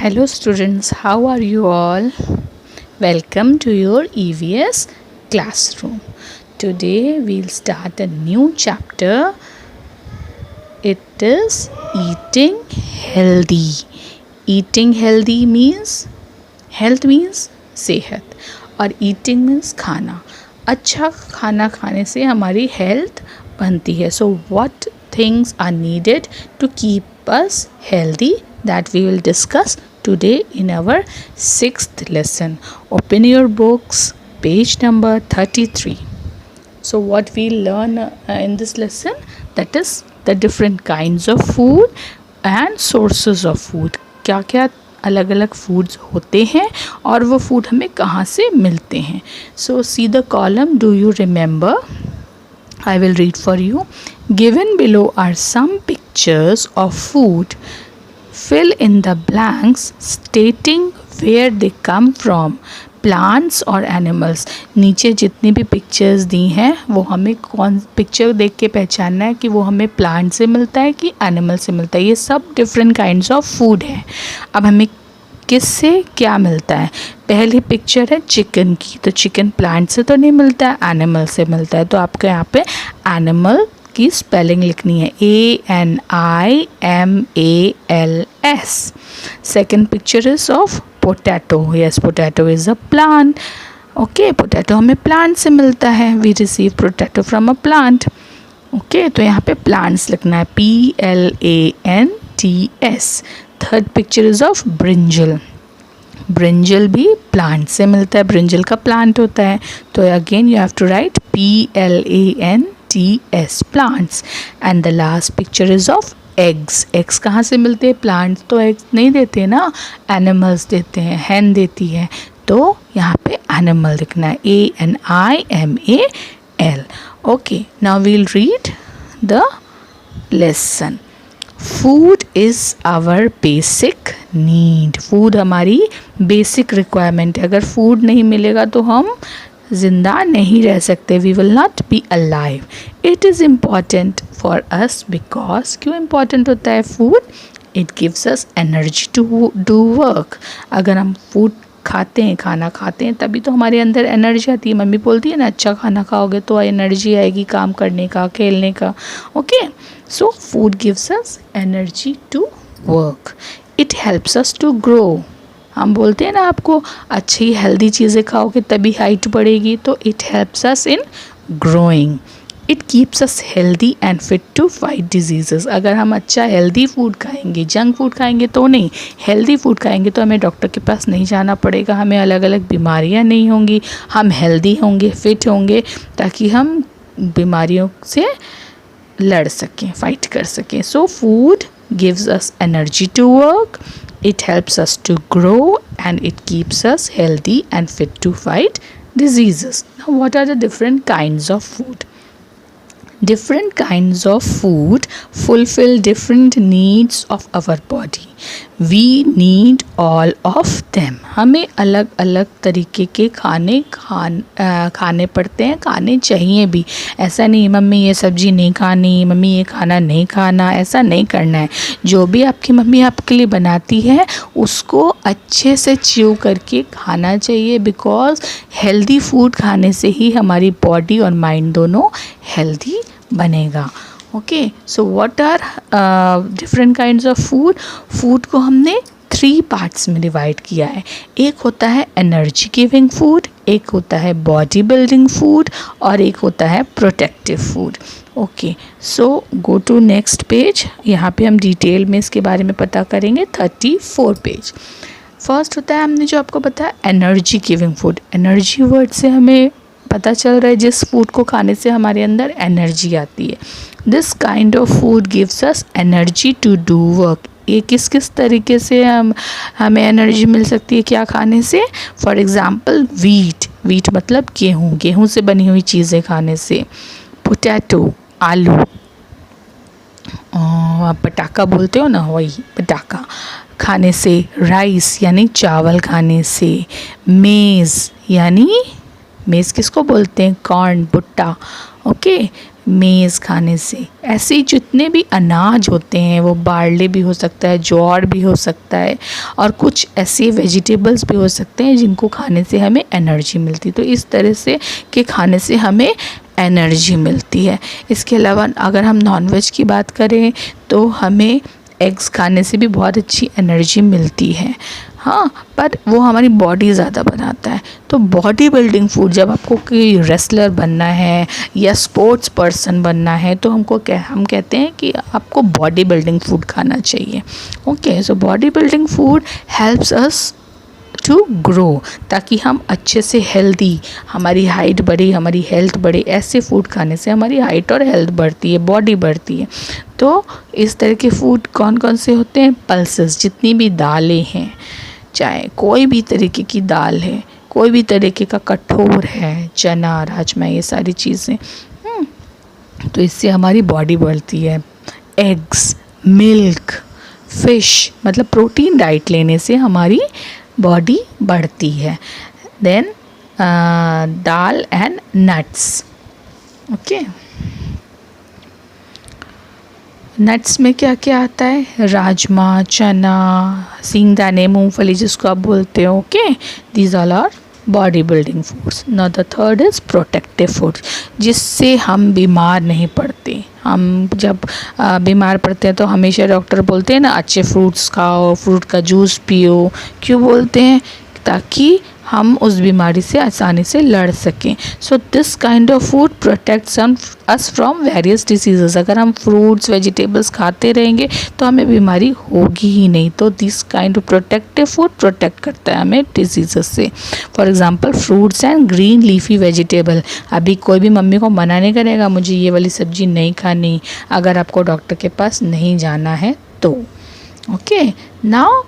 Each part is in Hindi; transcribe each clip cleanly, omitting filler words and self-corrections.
Hello students, how are you all? Welcome to your EVS classroom. Today we'll start a new chapter. It is eating healthy. Eating healthy means health means सेहत और eating means खाना. अच्छा खाना खाने से हमारी health बनती है. So what things are needed to keep us healthy? That we will discuss today in our 6th lesson. Open your books, page number 33. So what we learn in this lesson, that is the different kinds of food and sources of food. क्या क्या अलग अलग foods होते हैं और वो food हमें कहाँ से मिलते हैं. So see the column, do you remember? I will read for you. Given below are some pictures of food. Fill in the blanks stating where they come from, plants or animals. नीचे जितनी भी पिक्चर्स दी हैं वो हमें कौन पिक्चर देख के पहचानना है कि वो हमें प्लांट से मिलता है कि एनिमल से मिलता है. ये सब डिफरेंट काइंड्स ऑफ फूड है. अब हमें किससे क्या मिलता है? पहली पिक्चर है चिकन की, तो चिकन प्लांट से तो नहीं मिलता है, एनिमल से मिलता है. तो आपको यहाँ पे एनिमल की स्पेलिंग लिखनी है ANIMALS. Second picture is of potato. Yes, potato is a plant. Okay, potato हमें प्लांट से मिलता है. We receive potato from a plant. Okay, तो यहाँ पे प्लांट्स लिखना है PLANTS. Third picture is of brinjal. Brinjal भी प्लांट से मिलता है, ब्रिंजल का प्लांट होता है. तो again you have to write PLANTS, plants. And the last picture is of eggs. eggs कहाँ से मिलते हैं? प्लांट्स तो eggs नहीं देते ना, एनिमल्स देते हैं, hen देती है. तो यहाँ पे एनिमल लिखना है ANIMAL. Okay, now we'll read the lesson. Food is our basic need. Food हमारी बेसिक रिक्वायरमेंट है. अगर फूड नहीं मिलेगा तो हम ज़िंदा नहीं रह सकते. We will not be alive. It is important for us because, क्यों इम्पॉर्टेंट होता है food? It gives us energy to do work. अगर हम फूड खाते हैं, खाना खाते हैं, तभी तो हमारे अंदर एनर्जी आती है. मम्मी बोलती है ना, अच्छा खाना खाओगे तो एनर्जी आएगी काम करने का, खेलने का. Okay, so food gives us energy to work. It helps us to grow. हम बोलते हैं ना आपको अच्छी हेल्दी चीज़ें खाओगे तभी हाइट बढ़ेगी. तो it helps us in growing. It keeps us healthy and fit to fight diseases. अगर हम अच्छा हेल्दी फूड खाएंगे, जंक फूड खाएंगे तो नहीं, हेल्दी फूड खाएंगे तो हमें डॉक्टर के पास नहीं जाना पड़ेगा, हमें अलग अलग बीमारियां नहीं होंगी, हम हेल्दी होंगे, फिट होंगे, ताकि हम बीमारियों से लड़ सकें, फाइट कर सकें. So food gives us energy to work. It helps us to grow and it keeps us healthy and fit to fight diseases. Now, what are the different kinds of food? Different kinds of food fulfill different needs of our body. We need all of them. हमें अलग अलग तरीके के खाने पड़ते हैं, खाने चाहिए भी. ऐसा नहीं मम्मी ये सब्ज़ी नहीं खानी, मम्मी ये खाना नहीं खाना, ऐसा नहीं करना है. जो भी आपकी मम्मी आपके लिए बनाती है उसको अच्छे से च्यू करके खाना चाहिए. बिकॉज हेल्दी फूड खाने से ही हमारी बॉडी और माइंड दोनों हेल्दी बनेगा. Okay, so what are different kinds of food? Food को हमने 3 पार्ट्स में डिवाइड किया है. एक होता है एनर्जी गिविंग फूड, एक होता है बॉडी बिल्डिंग फूड और एक होता है protective food. Okay, so go to next page. यहाँ पे हम डिटेल में इसके बारे में पता करेंगे. 34 पेज. फर्स्ट होता है, हमने जो आपको बताया, energy giving food. Energy word से हमें पता चल रहा है जिस फूड को खाने से हमारे अंदर एनर्जी आती है. This kind of food gives us energy to do work. ये किस किस तरीके से हमें एनर्जी मिल सकती है क्या खाने से? For example wheat. वीट मतलब गेहूँ, गेहूँ से बनी हुई चीज़ें खाने से. पोटैटो, आलू, आप पटाखा बोलते हो ना, वही पटाखा खाने से. राइस यानी चावल खाने से. मेज़ यानी मेज़ किसको बोलते हैं? कॉर्न, भुट्टा. ओके, मेज़ खाने से। ऐसे जितने भी अनाज होते हैं, वो बार्ले भी हो सकता है, ज्वार भी हो सकता है, और कुछ ऐसे वेजिटेबल्स भी हो सकते हैं जिनको खाने से हमें एनर्जी मिलती है। तो इस तरह से के खाने से हमें एनर्जी मिलती है। इसके अलावा अगर हम नॉनवेज की बात करें तो हमें एग्स खाने से भी बहुत अच्छी एनर्जी मिलती है। हाँ, पर वो हमारी बॉडी ज़्यादा बनाता है। तो बॉडी बिल्डिंग फूड, जब आपको कोई रेसलर बनना है या स्पोर्ट्स पर्सन बनना है तो हम कहते हैं कि आपको बॉडी बिल्डिंग फूड खाना चाहिए। Okay, so body building food helps us to grow, ताकि हम अच्छे से हेल्दी, हमारी हाइट बढ़े, हमारी हेल्थ बढ़े। ऐसे फूड खाने से हमारी हाइट और हेल्थ बढ़ती है, बॉडी बढ़ती है। तो इस तरह के फूड कौन कौन से होते हैं? पल्सेस, जितनी भी दालें हैं, चाहे कोई भी तरीके की दाल है, कोई भी तरीके का कठोर है, चना, राजमा, ये सारी चीज़ें, तो इससे हमारी बॉडी बढ़ती है। एग्स, मिल्क, फिश, मतलब प्रोटीन डाइट लेने से हमारी बॉडी बढ़ती है। देन दाल एंड नट्स। ओके, नट्स में क्या क्या आता है? राजमा, चना, सींगदाने, मूंगफली जिसको आप बोलते हो। Okay, these all our body building foods. Now the third is protective foods, जिससे हम बीमार नहीं पड़ते। हम जब बीमार पड़ते हैं तो हमेशा डॉक्टर बोलते हैं ना, अच्छे फ्रूट्स खाओ, फ्रूट का जूस पियो। क्यों बोलते हैं? ताकि हम उस बीमारी से आसानी से लड़ सकें। So this kind of food protects us from various diseases. अगर हम फ्रूट्स, वेजिटेबल्स खाते रहेंगे तो हमें बीमारी होगी ही नहीं। तो this kind of protective food protect करता है हमें डिसीजेस से। For example fruits and green leafy vegetable. अभी कोई भी मम्मी को मना नहीं करेगा मुझे ये वाली सब्जी नहीं खानी, अगर आपको डॉक्टर के पास नहीं जाना है तो। ओके, नाउ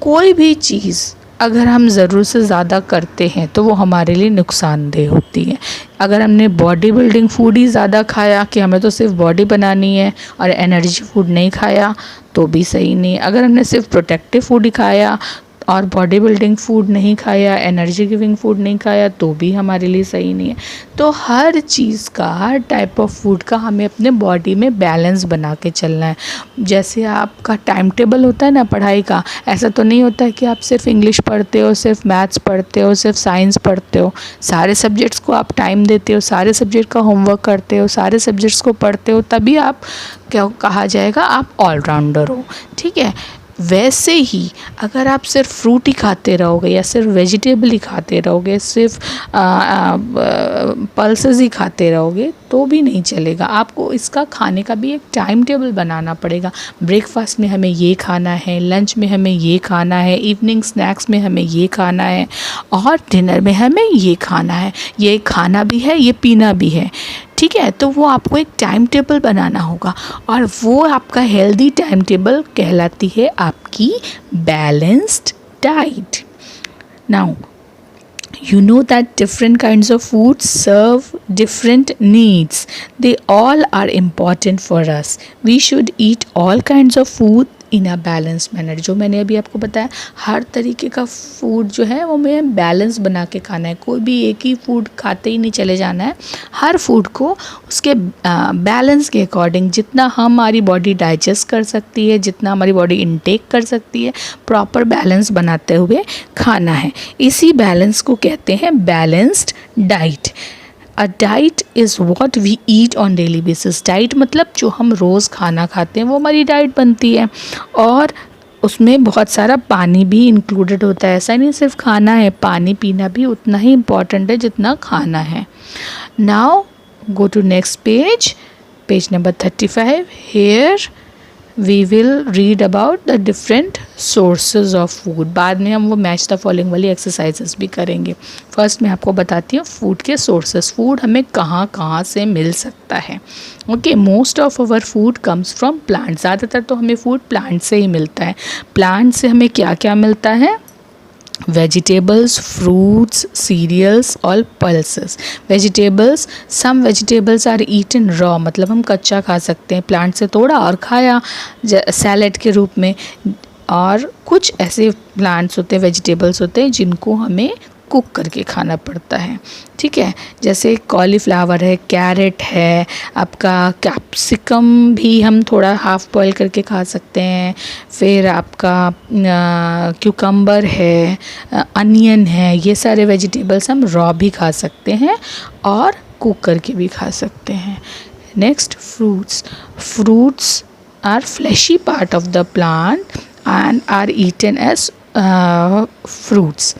कोई भी चीज़ अगर हम ज़रूरत से ज़्यादा करते हैं तो वो हमारे लिए नुकसानदेह होती है। अगर हमने बॉडी बिल्डिंग फूड ही ज़्यादा खाया कि हमें तो सिर्फ बॉडी बनानी है और एनर्जी फूड नहीं खाया तो भी सही नहीं। अगर हमने सिर्फ प्रोटेक्टिव फूड ही खाया और बॉडी बिल्डिंग फूड नहीं खाया, एनर्जी गिविंग फूड नहीं खाया तो भी हमारे लिए सही नहीं है। तो हर चीज़ का, हर टाइप ऑफ फूड का हमें अपने बॉडी में बैलेंस बना के चलना है। जैसे आपका टाइम टेबल होता है ना पढ़ाई का, ऐसा तो नहीं होता है कि आप सिर्फ इंग्लिश पढ़ते हो, सिर्फ मैथ्स पढ़ते हो, सिर्फ साइंस पढ़ते हो। सारे सब्जेक्ट्स को आप टाइम देते हो, सारे सब्जेक्ट का होमवर्क करते हो, सारे सब्जेक्ट्स को पढ़ते हो, तभी आप क्या कहा जाएगा, आप ऑलराउंडर हो। ठीक है, वैसे ही अगर आप सिर्फ फ्रूट ही खाते रहोगे या सिर्फ वेजिटेबल ही खाते रहोगे, सिर्फ पल्सेस ही खाते रहोगे तो भी नहीं चलेगा। आपको इसका खाने का भी एक टाइम टेबल बनाना पड़ेगा। ब्रेकफास्ट में हमें ये खाना है, लंच में हमें ये खाना है, इवनिंग स्नैक्स में हमें ये खाना है, और डिनर में हमें ये खाना है। ये खाना भी है, ये पीना भी है। ठीक है, तो वो आपको एक टाइम टेबल बनाना होगा, और वो आपका हेल्दी टाइम टेबल कहलाती है आपकी balanced diet. Now you know that different kinds of foods serve different needs. They all are important for us. We should eat all kinds of food in a balance manner. जो मैंने अभी आपको बताया, हर तरीके का फूड जो है वो हमें बैलेंस बना के खाना है। कोई भी एक ही फूड खाते ही नहीं चले जाना है। हर फूड को उसके बैलेंस के अकॉर्डिंग, जितना हमारी बॉडी डाइजेस्ट कर सकती है, जितना हमारी बॉडी इनटेक कर सकती है, प्रॉपर बैलेंस बनाते हुए खाना है। इसी बैलेंस को कहते हैं balanced diet. A diet is what we eat on daily basis. Diet मतलब जो हम रोज़ खाना खाते हैं वो हमारी डाइट बनती है, और उसमें बहुत सारा पानी भी इंक्लूडेड होता है। ऐसा नहीं सिर्फ खाना है, पानी पीना भी उतना ही इम्पॉर्टेंट है जितना खाना है। Now go to next page, page number 35। Here we will read about the different sources of food. बाद में हम वो मैच द फॉलोइंग वाली एक्सरसाइजेस भी करेंगे। फर्स्ट मैं आपको बताती हूँ फूड के सोर्सेज। फूड हमें कहाँ कहाँ से मिल सकता है। Okay, most of our food comes from plant. ज़्यादातर तो हमें फूड प्लांट से ही मिलता है। प्लांट से हमें क्या क्या मिलता है? vegetables, fruits, cereals और pulses. Vegetables, some vegetables are eaten raw, मतलब हम कच्चा खा सकते हैं, प्लांट से तोड़ा और खाया सैलेड के रूप में। और कुछ ऐसे प्लांट्स होते हैं, वेजिटेबल्स होते हैं जिनको हमें कुक करके खाना पड़ता है, ठीक है। जैसे कॉलीफ्लावर है, कैरेट है, आपका कैप्सिकम भी हम थोड़ा हाफ़ बॉयल करके खा सकते हैं। फिर आपका क्यूकम्बर है, अनियन है, ये सारे वेजिटेबल्स हम रॉ भी खा सकते हैं और कुक करके भी खा सकते हैं। Next, fruits. Fruits are fleshy part of the plant and are eaten as fruits.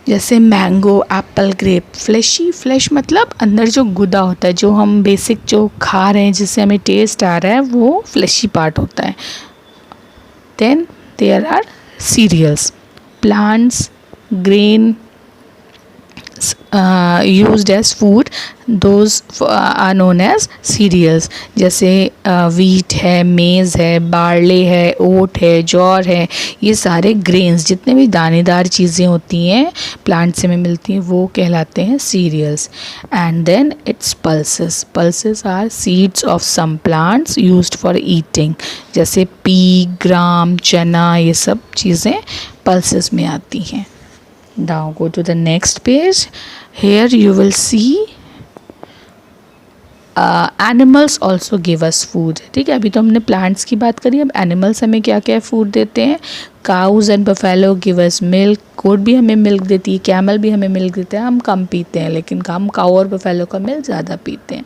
जैसे mango, apple, grape. Fleshy, flesh मतलब अंदर जो गुदा होता है, जो हम बेसिक जो खा रहे हैं जिससे हमें टेस्ट आ रहा है, वो फ्लैशी पार्ट होता है। Then there are cereals, plants, grain used as food, those are known as cereals। जैसे wheat है, मेज़ है, बार्ले है, ओट है, जौर है, ये सारे ग्रेन्स, जितने भी दानेदार चीज़ें होती हैं प्लांट से हमें मिलती हैं, वो कहलाते हैं cereals. And then it's pulses. Pulses are seeds of some plants used for eating. जैसे पी, ग्राम, चना, ये सब चीज़ें पल्सेस में आती हैं। Now go to the next page. Here you will see animals also give us food। ठीक है, अभी तो हमने प्लांट्स की बात करी, अब एनिमल्स हमें क्या क्या फूड देते हैं। Cows and buffalo give us milk. Goat भी हमें मिल्क देती है, कैमल भी हमें मिल्क देते हैं, हम कम पीते हैं, लेकिन हम काउ और बफेलो का मिल्क ज़्यादा पीते हैं।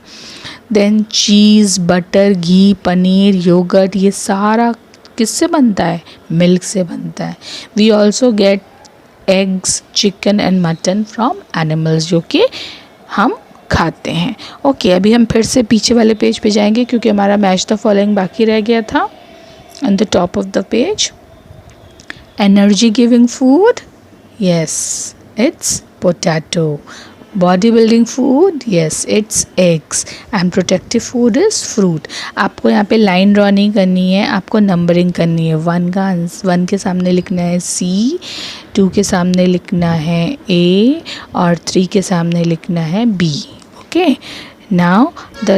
Then cheese, butter, ghee, paneer, yogurt, ये सारा किससे बनता है? मिल्क से बनता है। We also get eggs, chicken and mutton from animals, जो कि हम खाते हैं। ओके, अभी हम फिर से पीछे वाले पेज पे जाएंगे क्योंकि हमारा मैच द फॉलोइंग बाकी रह गया था। On the top of the page, energy giving food, yes it's potato. Body building food, yes it's eggs. And protective food is fruit. आपको यहाँ पे लाइन ड्रॉ नहीं करनी है, आपको नंबरिंग करनी है। 1 के सामने लिखना है C, 2 के सामने लिखना है A और 3 के सामने लिखना है B। Okay, now the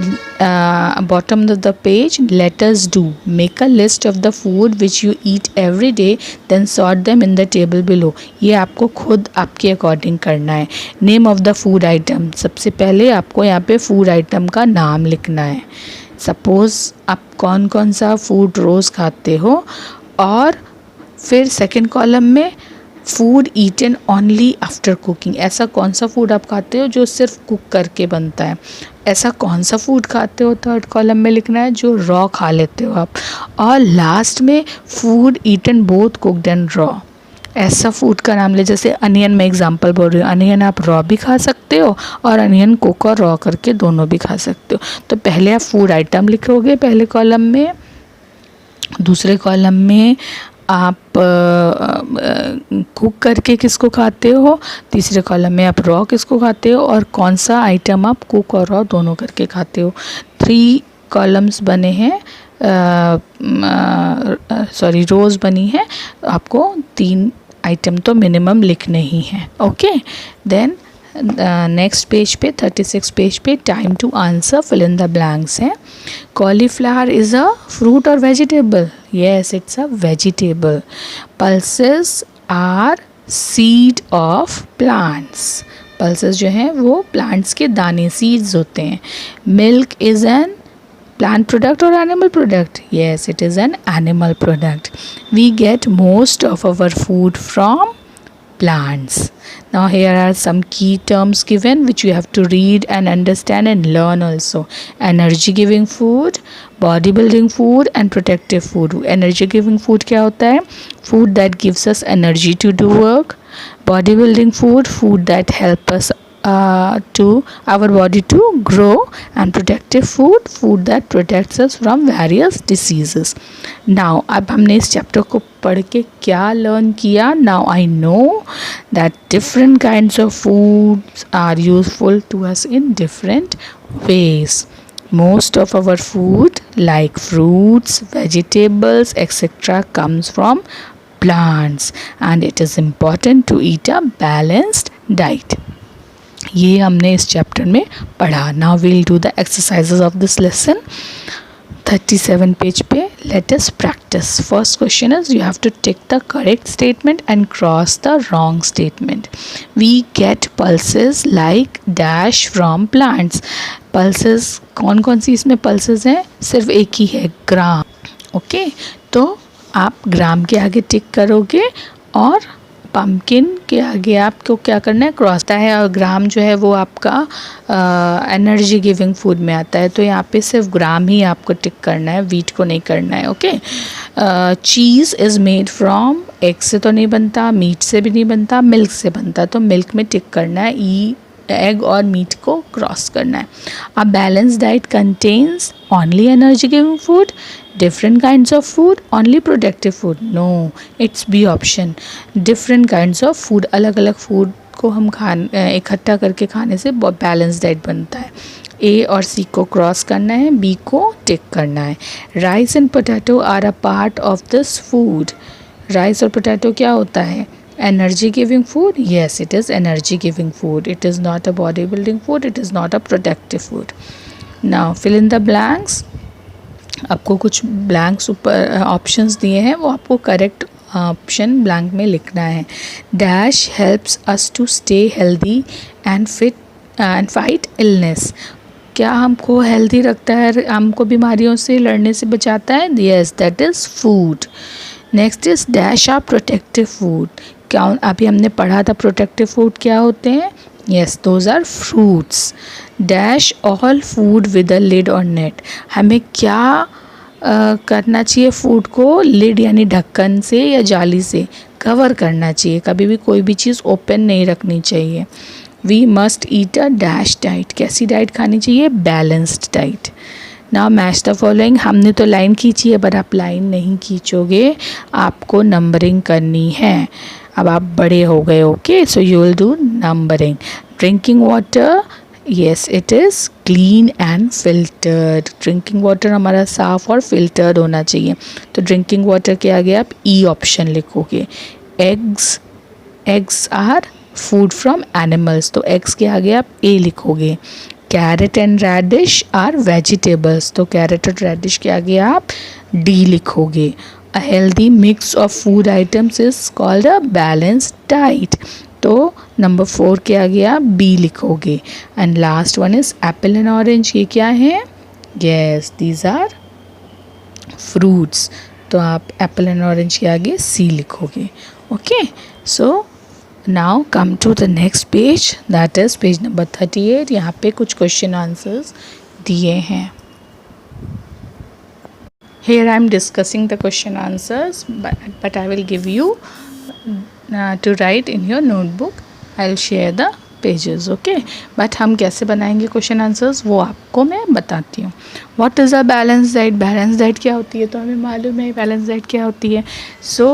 bottom of the page, let us do make a list of the food which you eat every day, then sort them in the table below। ये आपको खुद आपके अकॉर्डिंग करना है। Name of the food item, सबसे पहले आपको यहाँ पे फूड आइटम का नाम लिखना है। सपोज़ आप कौन कौन सा फूड रोज़ खाते हो, और फिर सेकंड कॉलम में food eaten only after cooking. ऐसा कौन सा फूड आप खाते हो जो सिर्फ कुक करके बनता है। ऐसा कौन सा फूड खाते हो, थर्ड कॉलम में लिखना है, जो रॉ खा लेते हो आप। और लास्ट में food eaten both cooked and raw. ऐसा फूड का नाम ले, जैसे अनियन में एग्जांपल बोल रही हूँ, अनियन आप रॉ भी खा सकते हो और अनियन कुक और रॉ करके दोनों भी खा सकते हो। तो पहले आप फूड आइटम लिखोगे पहले कॉलम में, दूसरे कॉलम में आप कुक करके किसको खाते हो, तीसरे कॉलम में आप रॉ किसको खाते हो, और कौन सा आइटम आप कुक और रॉ दोनों करके खाते हो। 3 कॉलम्स बने हैं, सॉरी रोज़ बनी है, आपको 3 आइटम तो मिनिमम लिखने ही हैं। ओके, देन नेक्स्ट पेज पे 36 पेज पे time to answer, fill in the blanks है। कॉलीफ्लावर इज़ अ फ्रूट और vegetable, yes it's a vegetable. Pulses are seed of plants, pulses जो हैं वो प्लांट्स के दाने, सीड्स होते हैं। Milk is an plant product or animal product, yes it is an animal product। we get most of our food from plants। now here are some key terms given which you have to read and understand and learn also। energy giving food, body building food and protective food। energy giving food क्या होता है? food that gives us energy to do work। body building food, food that help us to our body to grow। and protective food, food that protects us from various diseases। now अब हमने इस चैप्टर को पढ़ के क्या लर्न किया? now I know that different kinds of foods are useful to us in different ways। most of our food like fruits, vegetables etc comes from plants and it is important to eat a balanced diet। ये हमने इस चैप्टर में पढ़ा। Now we'll do the exercises of this lesson. 37 page पे let us practice. practice. First question is you have to tick the correct statement and cross the wrong statement. We get pulses like dash from plants. Pulses कौन कौन सी इसमें pulses हैं? सिर्फ एक ही है, ग्राम. ओके, तो आप ग्राम के आगे टिक करोगे और पम्पकिन के आगे आपको क्या करना है, क्रॉस है. और ग्राम जो है वो आपका एनर्जी गिविंग फूड में आता है, तो यहाँ पे सिर्फ ग्राम ही आपको टिक करना है, वीट को नहीं करना है. Okay, cheese is made from, egg से तो नहीं बनता, मीट से भी नहीं बनता, मिल्क से बनता, तो मिल्क में टिक करना है, ई एग और मीट को क्रॉस करना है. A balance diet contains only energy giving food, different kinds of food, only protective food. No, it's B option. different kinds of food, अलग अलग फूड को हम इकट्ठा करके खाने से बैलेंस डाइट बनता है. ए और सी को क्रॉस करना है, बी को टिक करना है. Rice and potato are a part of this food. Rice और पोटैटो क्या होता है? Energy giving food. Yes, it is energy giving food. It is not a body building food. It is not a protective food. Now fill in the blanks. आपको कुछ ब्लैंक्स ऊपर ऑप्शंस दिए हैं, वो आपको करेक्ट ऑप्शन ब्लैंक में लिखना है. Dash helps us to stay healthy and fit and fight illness. क्या हमको हेल्दी रखता है, हमको बीमारियों से लड़ने से बचाता है? Yes, that is food. Next is dash are protective food. क्या अभी हमने पढ़ा था प्रोटेक्टिव फूड क्या होते हैं? Yes, those are fruits. Dash all food with a lid और नेट. हमें क्या करना चाहिए? फूड को लिड यानी ढक्कन से या जाली से कवर करना चाहिए. कभी भी कोई भी चीज़ ओपन नहीं रखनी चाहिए. We must eat a dash diet. कैसी डाइट खानी चाहिए? Balanced diet. Now match the following. हमने तो लाइन खींची है, बट आप लाइन नहीं खींचोगे, आपको नंबरिंग करनी है. अब आप बड़े हो गए. Okay, so you will do numbering. Drinking water, yes it is clean and filtered. Drinking water हमारा साफ़ और फिल्टर्ड होना चाहिए. तो ड्रिंकिंग वाटर के आगे आप ई ऑप्शन लिखोगे. Eggs, eggs are food from animals, तो एग्स के आगे आप ए लिखोगे. Carrot and radish are vegetables, तो कैरेट और रेडिश के आगे आप डी लिखोगे. A healthy mix of food items is called a balanced diet. तो नंबर 4 के आगे आप बी लिखोगे. And last one is apple and orange. ये क्या है? Yes, these are fruits. तो आप एप्पल एंड ऑरेंज के आगे सी लिखोगे. Okay, so now come to the next page, that is page number 38. यहाँ पे कुछ क्वेश्चन आंसर्स दिए हैं. Here I am discussing the question answers, but I will give you to write in your notebook. I'll share the pages, okay? But हम कैसे बनाएंगे क्वेश्चन आंसर्स वो आपको मैं बताती हूँ. What is a balanced diet? Balanced diet क्या होती है? तो हमें मालूम है balanced diet क्या होती है. So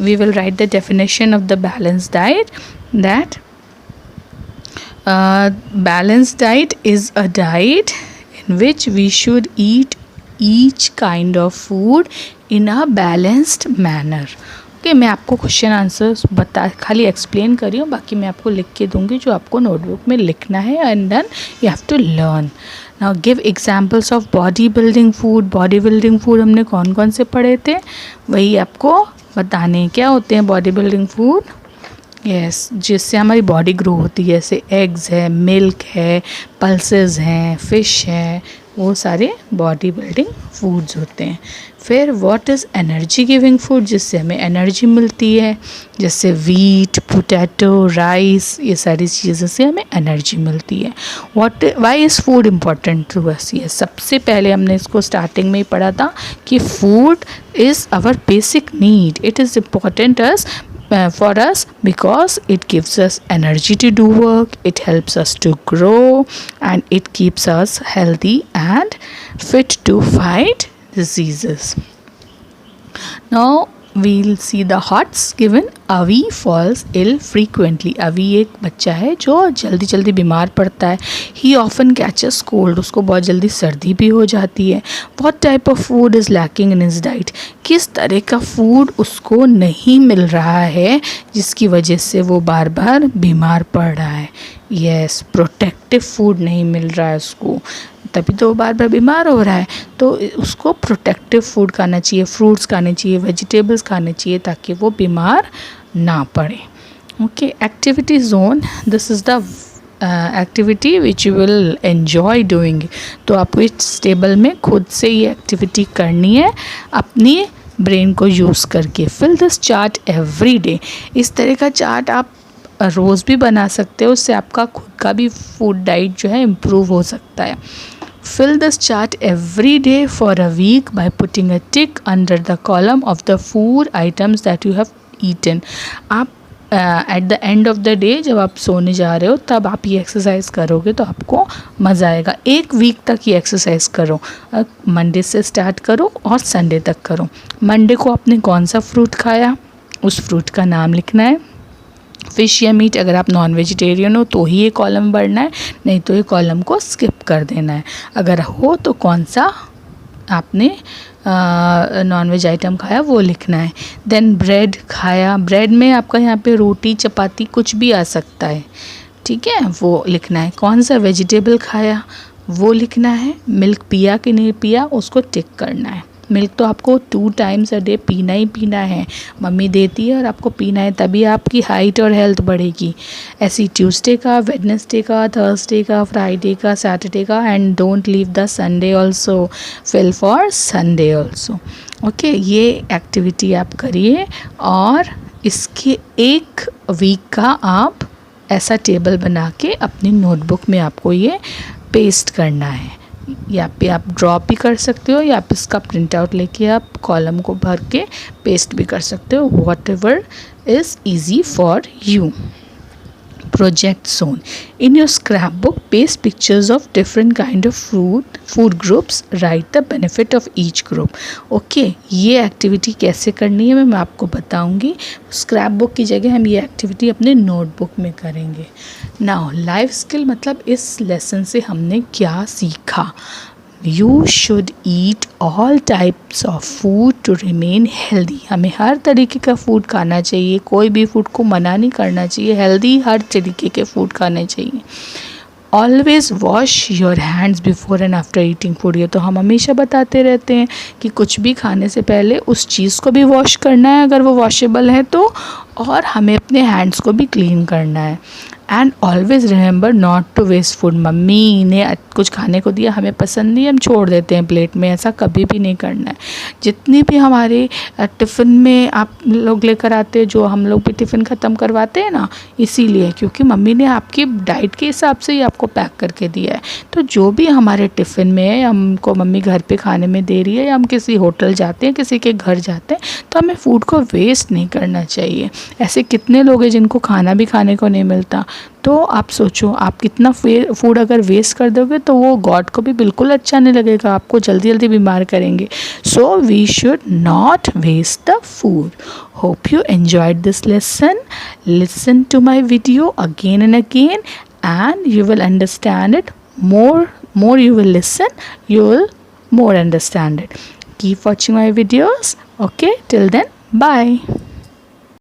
we will write the definition of the balanced diet. That balanced diet is a diet in which we should eat each kind of food in a balanced manner. Okay, मैं आपको क्वेश्चन आंसर्स खाली एक्सप्लेन कर रही हूँ, बाकी मैं आपको लिख के दूँगी जो आपको नोटबुक में लिखना है. And then you have to learn. Now give examples of body building food. Body building food हमने कौन कौन से पढ़े थे, वही आपको बताने. क्या होते हैं बॉडी बिल्डिंग फूड? यस, जिससे हमारी बॉडी ग्रो होती है. जैसे एग्स है, मिल्क है, पल्सेस हैं, फ़िश है, वो सारे बॉडी बिल्डिंग फूड्स होते हैं. फिर what is energy giving food? जिससे हमें एनर्जी मिलती है, जैसे वीट, पोटैटो, राइस, ये सारी चीज़ों से हमें एनर्जी मिलती है. Why is food important to us? ये सबसे पहले हमने इसको स्टार्टिंग में ही पढ़ा था कि food is our basic need. It is important us for us because it gives us energy to do work, it helps us to grow, and it keeps us healthy and fit to fight diseases. Now we'll see the hots given. Avi falls ill frequently. Avi एक बच्चा है जो जल्दी जल्दी बीमार पड़ता है. He often catches cold. उसको बहुत जल्दी सर्दी भी हो जाती है. What type of food is lacking in his diet? किस तरह का फूड उसको नहीं मिल रहा है जिसकी वजह से वो बार बार बीमार पड़ रहा है? Yes, प्रोटेक्टिव फूड नहीं मिल रहा है उसको. तभी तो वो बार बार बीमार हो रहा है। तो उसको प्रोटेक्टिव फूड खाना चाहिए, फ्रूट्स खाने चाहिए, वेजिटेबल्स खाने चाहिए, ताकि वो बीमार ना पड़े। Okay, activity zone, this is the activity which you will enjoy doing. तो आपको इस टेबल में खुद से ये एक्टिविटी करनी है अपनी ब्रेन को यूज़ करके। Fill this chart every day. इस तरह का चार्ट आप रोज़ भी बना सकते हो, उससे आपका खुद का भी फूड डाइट जो है इम्प्रूव हो सकता है। Fill this chart every day for a week by putting a tick under the column of the food items that you have eaten. आप at the end of the day जब आप सोने जा रहे हो तब आप ये एक्सरसाइज करोगे तो आपको मज़ा आएगा। एक वीक तक ये एक्सरसाइज करो, मंडे से स्टार्ट करो और संडे तक करो। मंडे को आपने कौन सा फ्रूट खाया, उस फ्रूट का नाम लिखना है। फ़िश या मीट, अगर आप नॉन वेजिटेरियन हो तो ही ये कॉलम बढ़ना है, नहीं तो ये कॉलम को स्किप कर देना है। अगर हो तो कौन सा आपने नॉन वेज आइटम खाया वो लिखना है। देन ब्रेड खाया, ब्रेड में आपका यहाँ पे रोटी चपाती कुछ भी आ सकता है, ठीक है, वो लिखना है। कौन सा वेजिटेबल खाया वो लिखना है। मिल्क पिया कि नहीं पिया उसको टिक करना है। मिल्क तो आपको 2 टाइम्स अ डे पीना ही पीना है, मम्मी देती है और आपको पीना है, तभी आपकी हाइट और हेल्थ बढ़ेगी। ऐसी ट्यूसडे का, वेडनेसडे का, थर्सडे का, फ्राइडे का, सैटरडे का, and don't leave the Sunday also, fill for Sunday also. Okay, ये एक्टिविटी आप करिए और इसके एक वीक का आप ऐसा टेबल बना के अपनी नोटबुक में आपको ये पेस्ट करना है। यहाँ पे आप ड्रॉप भी कर सकते हो या आप इसका प्रिंट आउट लेके आप कॉलम को भर के पेस्ट भी कर सकते हो, what ever is easy for you. Project zone. In your scrapbook, paste pictures of different kind of food groups. Write the benefit of each group. Okay, ये एक्टिविटी कैसे करनी है मैं आपको बताऊंगी। स्क्रैप बुक की जगह हम ये एक्टिविटी अपने नोटबुक में करेंगे। नाउ लाइफ स्किल, मतलब इस लेसन से हमने क्या सीखा। You should eat all types of food to remain healthy. हमें हर तरीके का फूड खाना चाहिए, कोई भी फूड को मना नहीं करना चाहिए, हेल्दी हर तरीके के फूड खाने चाहिए। Always wash your hands before and after eating food. ये तो हम हमेशा बताते रहते हैं कि कुछ भी खाने से पहले उस चीज़ को भी वॉश करना है अगर वो वॉशेबल है तो, और हमें अपने हैंड्स को भी क्लीन करना है। And always remember not to waste food. Mummy ने कुछ खाने को दिया, हमें पसंद नहीं, हम छोड़ देते हैं प्लेट में, ऐसा कभी भी नहीं करना है। जितनी भी हमारे टिफ़िन में आप लोग लेकर आते हैं, जो हम लोग भी टिफ़िन ख़त्म करवाते हैं ना, इसीलिए क्योंकि मम्मी ने आपकी डाइट के हिसाब से ही आपको पैक करके दिया है। तो जो भी हमारे टिफ़िन में है, हमको मम्मी घर पे खाने में दे रही है या हम किसी होटल जाते हैं, किसी के घर जाते हैं, तो हमें फ़ूड को वेस्ट नहीं करना चाहिए। ऐसे कितने लोग हैं जिनको खाना भी खाने को नहीं मिलता। तो आप सोचो, आप कितना फूड अगर वेस्ट कर दोगे तो वो गॉड को भी बिल्कुल अच्छा नहीं लगेगा, आपको जल्दी जल्दी बीमार करेंगे। So we should not waste the food. Hope you enjoyed this lesson. Listen to my video again and again and you will understand it more you will listen, you will more understand it. Keep watching my videos. Okay, till then, bye.